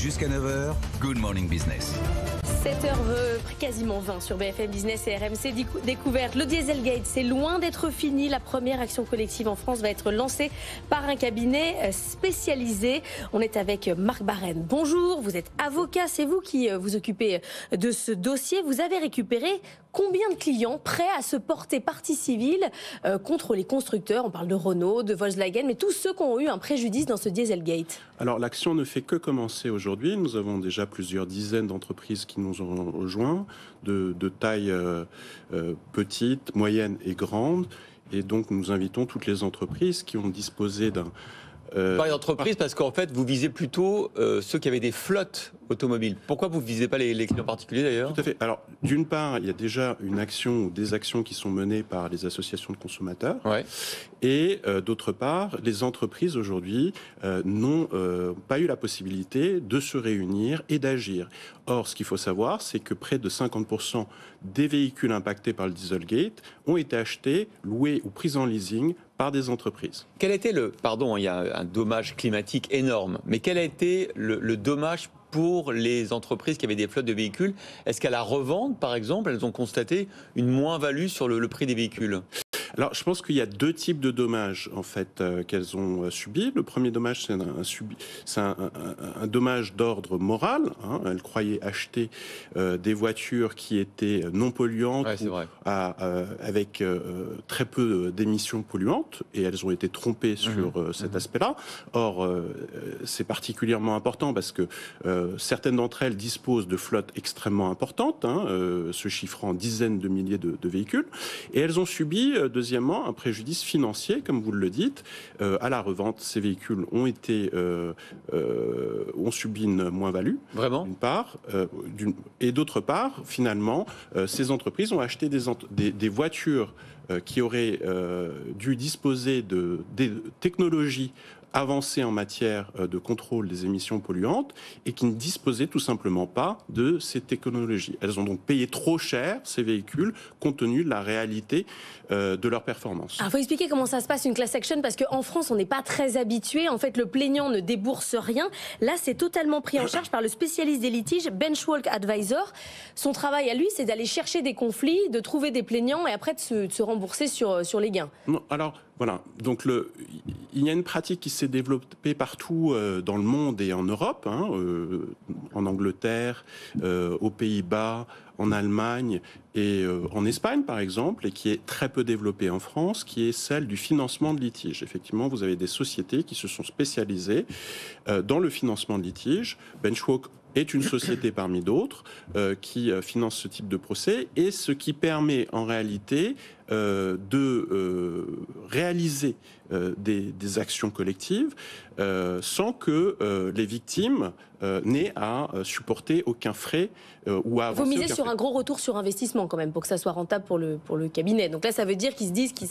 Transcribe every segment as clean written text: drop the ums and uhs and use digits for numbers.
Jusqu'à 9h, Good Morning Business. 7h quasiment 20 sur BFM Business et RMC Découverte. Le Dieselgate, c'est loin d'être fini. La première action collective en France va être lancée par un cabinet spécialisé. On est avec Marc Barène. Bonjour, vous êtes avocat, c'est vous qui vous occupez de ce dossier. Vous avez récupéré combien de clients prêts à se porter partie civile contre les constructeurs? On parle de Renault, de Volkswagen, mais tous ceux qui ont eu un préjudice dans ce Dieselgate. Alors l'action ne fait que commencer aujourd'hui. Nous avons déjà plusieurs dizaines d'entreprises qui nous ont rejoints, de taille petite, moyenne et grande. Et donc nous invitons toutes les entreprises qui ont disposé d'un... Par d'entreprise, parce qu'en fait, vous visez plutôt ceux qui avaient des flottes automobiles. Pourquoi vous ne visez pas les clients particuliers d'ailleurs? Tout à fait. Alors, d'une part, il y a déjà une action ou des actions qui sont menées par les associations de consommateurs. Ouais. Et d'autre part, les entreprises aujourd'hui n'ont pas eu la possibilité de se réunir et d'agir. Or, ce qu'il faut savoir, c'est que près de 50% des véhicules impactés par le Dieselgate ont été achetés, loués ou pris en leasing par des entreprises. Quel a été il y a un dommage climatique énorme, mais quel a été le dommage pour les entreprises qui avaient des flottes de véhicules? Est-ce qu'à la revente, par exemple, elles ont constaté une moins-value sur le prix des véhicules? Alors, je pense qu'il y a deux types de dommages en fait qu'elles ont subis. Le premier dommage, c'est un dommage d'ordre moral. Elles croyaient acheter des voitures qui étaient non polluantes, avec très peu d'émissions polluantes, et elles ont été trompées sur cet aspect-là. Or, c'est particulièrement important parce que certaines d'entre elles disposent de flottes extrêmement importantes, se chiffrant en dizaines de milliers de véhicules, et elles ont subi deuxièmement, un préjudice financier, comme vous le dites. À la revente, ces véhicules ont subi une moins-value, Vraiment d'une part, et d'autre part, finalement, ces entreprises ont acheté des voitures qui auraient dû disposer des technologies avancées en matière de contrôle des émissions polluantes et qui ne disposaient tout simplement pas de ces technologies. Elles ont donc payé trop cher ces véhicules compte tenu de la réalité de leur performance. Il faut expliquer comment ça se passe une class action parce qu'en France on n'est pas très habitué. En fait le plaignant ne débourse rien. Là c'est totalement pris en charge par le spécialiste des litiges Benchwalk Advisor. Son travail à lui c'est d'aller chercher des conflits, de trouver des plaignants et après de se rembourser sur les gains. Non, alors voilà, donc il y a une pratique qui s'est développée partout dans le monde et en Europe, en Angleterre, aux Pays-Bas, en Allemagne et en Espagne par exemple, et qui est très peu développée en France, qui est celle du financement de litiges. Effectivement, vous avez des sociétés qui se sont spécialisées dans le financement de litiges. Benchwalk est une société parmi d'autres qui finance ce type de procès, et ce qui permet en réalité de réaliser des actions collectives sans que les victimes n'aient à supporter aucun frais ou à avancer. Il faut miser sur un gros retour sur investissement quand même pour que ça soit rentable pour le cabinet. Donc là, ça veut dire qu'ils se disent que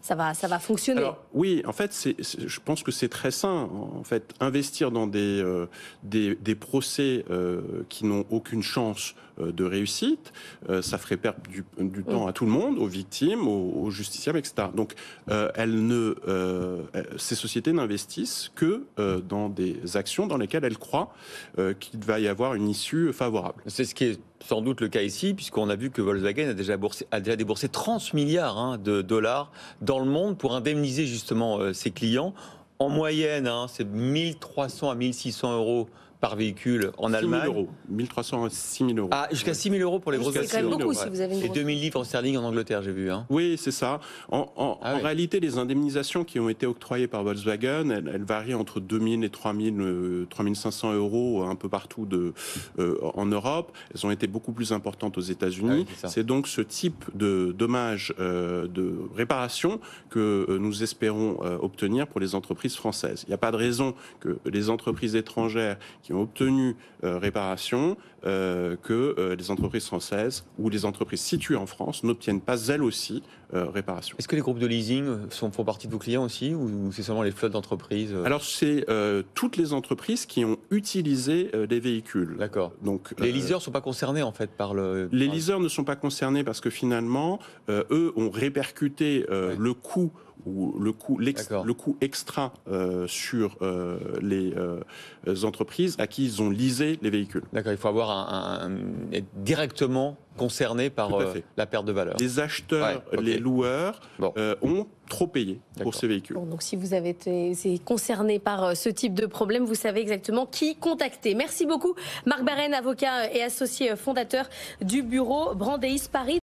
ça va fonctionner. Alors, oui, en fait, je pense que c'est très sain. En fait, investir dans des procès qui n'ont aucune chance de réussite, ça ferait perdre du temps à tout le monde, aux victimes, aux justiciables, etc. Donc, ces sociétés n'investissent que dans des actions dans lesquelles elles croient qu'il va y avoir une issue favorable. C'est ce qui est sans doute le cas ici, puisqu'on a vu que Volkswagen a déjà déboursé 30 milliards de dollars dans le monde pour indemniser justement ses clients. En moyenne, c'est 1300 à 1600 euros par véhicule en Allemagne. 1300 à 6 000 euros. Ah, jusqu'à 6 000 euros pour les grosses voitures. C'est quand même beaucoup si vous avez une Et grosse... 2000 livres en sterling en Angleterre, j'ai vu. Oui, c'est ça. En réalité, les indemnisations qui ont été octroyées par Volkswagen, elles varient entre 2 000 et 3 500 euros un peu partout en Europe. Elles ont été beaucoup plus importantes aux États-Unis. C'est donc ce type de dommages de réparation que nous espérons obtenir pour les entreprises françaises. Il n'y a pas de raison que les entreprises étrangères qui ont obtenu réparation, que les entreprises françaises ou les entreprises situées en France n'obtiennent pas elles aussi réparation. Est-ce que les groupes de leasing font partie de vos clients aussi, ou c'est seulement les flottes d'entreprises? Alors, c'est toutes les entreprises qui ont utilisé des véhicules. D'accord. Donc, les leasers ne sont pas concernés en fait par le... Les leasers ne sont pas concernés parce que finalement, eux ont répercuté le coût ou le coût extra sur les entreprises à qui ils ont leasé les véhicules. D'accord, il faut avoir être directement concerné par la perte de valeur. Les acheteurs, les loueurs ont trop payé pour ces véhicules. Bon, donc si vous avez été concerné par ce type de problème, vous savez exactement qui contacter. Merci beaucoup Marc Barène, avocat et associé fondateur du bureau Brandéis Paris.